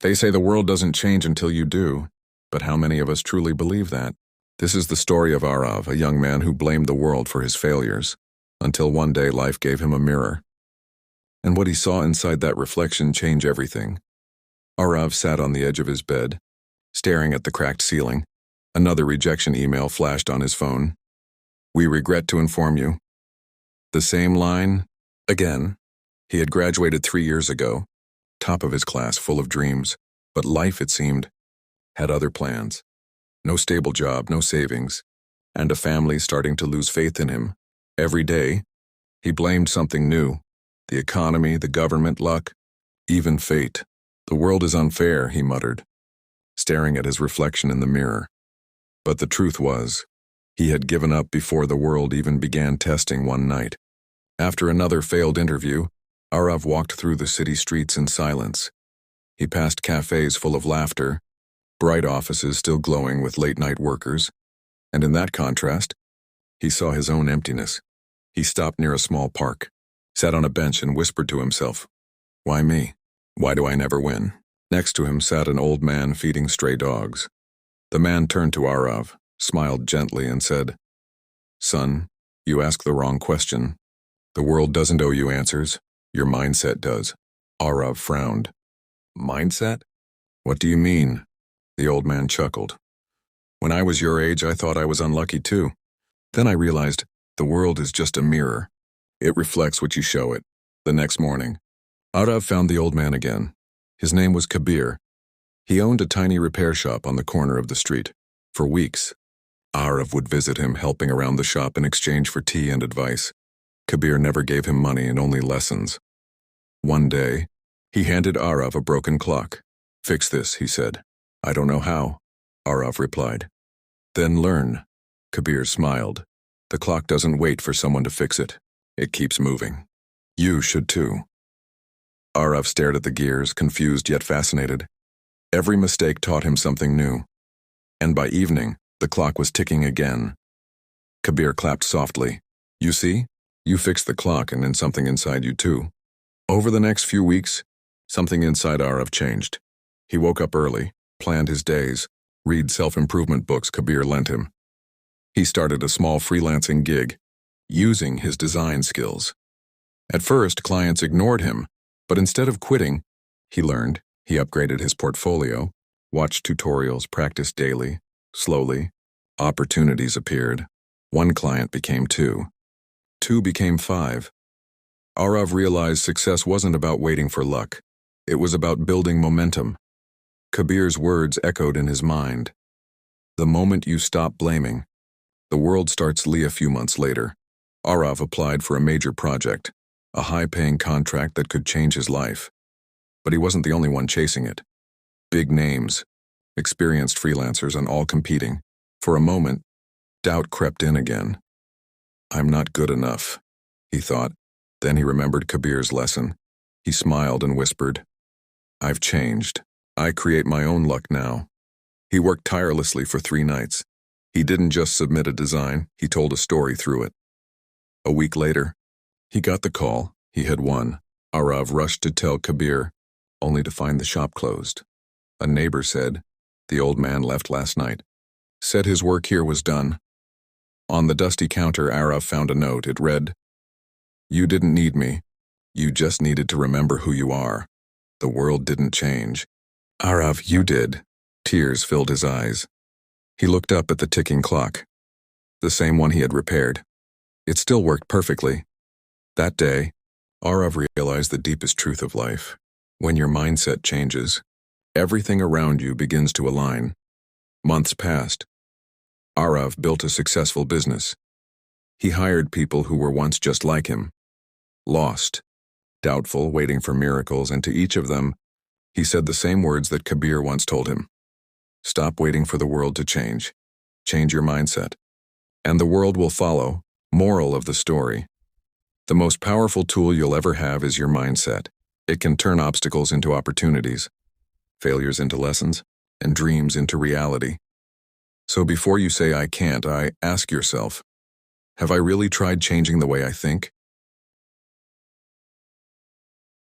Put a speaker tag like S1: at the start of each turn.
S1: They say the world doesn't change until you do, but how many of us truly believe that? This is the story of Arav, a young man who blamed the world for his failures, until one day life gave him a mirror. And what he saw inside that reflection changed everything. Arav sat on the edge of his bed, staring at the cracked ceiling. Another rejection email flashed on his phone. "We regret to inform you." The same line, again. He had graduated 3 years ago, top of his class, full of dreams, but life, it seemed, had other plans. No stable job, no savings, and a family starting to lose faith in him. Every day, he blamed something new. The economy, the government, luck, even fate. "The world is unfair," he muttered, staring at his reflection in the mirror. But the truth was, he had given up before the world even began testing one night. After another failed interview, Arav walked through the city streets in silence. He passed cafes full of laughter, bright offices still glowing with late-night workers, and in that contrast, he saw his own emptiness. He stopped near a small park, sat on a bench and whispered to himself, "Why me? Why do I never win?" Next to him sat an old man feeding stray dogs. The man turned to Arav, smiled gently, and said, "Son, you ask the wrong question. The world doesn't owe you answers. Your mindset does." Arav frowned. "Mindset? What do you mean?" The old man chuckled. "When I was your age, I thought I was unlucky too. Then I realized the world is just a mirror. It reflects what you show it." The next morning, Arav found the old man again. His name was Kabir. He owned a tiny repair shop on the corner of the street. For weeks, Arav would visit him, helping around the shop in exchange for tea and advice. Kabir never gave him money and only lessons. One day, he handed Arav a broken clock. "Fix this," he said. "I don't know how," Arav replied. "Then learn." Kabir smiled. "The clock doesn't wait for someone to fix it. It keeps moving. You should too." Arav stared at the gears, confused yet fascinated. Every mistake taught him something new. And by evening, the clock was ticking again. Kabir clapped softly. "You see? You fixed the clock, and then something inside you too." Over the next few weeks, something inside Arav changed. He woke up early, planned his days, read self-improvement books Kabir lent him. He started a small freelancing gig, using his design skills. At first, clients ignored him, but instead of quitting, he learned. He upgraded his portfolio, watched tutorials, practiced daily. Slowly, opportunities appeared. One client became 2. 2 became 5. Arav realized success wasn't about waiting for luck. It was about building momentum. Kabir's words echoed in his mind. "The moment you stop blaming, the world starts." A few months later, Arav applied for a major project, a high-paying contract that could change his life. But he wasn't the only one chasing it. Big names, experienced freelancers, and all competing. For a moment, doubt crept in again. "I'm not good enough," he thought. Then he remembered Kabir's lesson. He smiled and whispered, "I've changed. I create my own luck now." He worked tirelessly for 3 nights. He didn't just submit a design, he told a story through it. A week later, he got the call. He had won. Arav rushed to tell Kabir, only to find the shop closed. A neighbor said, "The old man left last night. Said his work here was done." On the dusty counter, Arav found a note. It read, "You didn't need me. You just needed to remember who you are. The world didn't change." "Arav, you did." Tears filled his eyes. He looked up at the ticking clock, the same one he had repaired. It still worked perfectly. That day, Arav realized the deepest truth of life. When your mindset changes, everything around you begins to align. Months passed. Arav built a successful business. He hired people who were once just like him. Lost, doubtful, waiting for miracles, and to each of them, he said the same words that Kabir once told him. "Stop waiting for the world to change. Change your mindset. And the world will follow." Moral of the story: the most powerful tool you'll ever have is your mindset. It can turn obstacles into opportunities, failures into lessons, and dreams into reality. So before you say "I can't," ask yourself, have I really tried changing the way I think?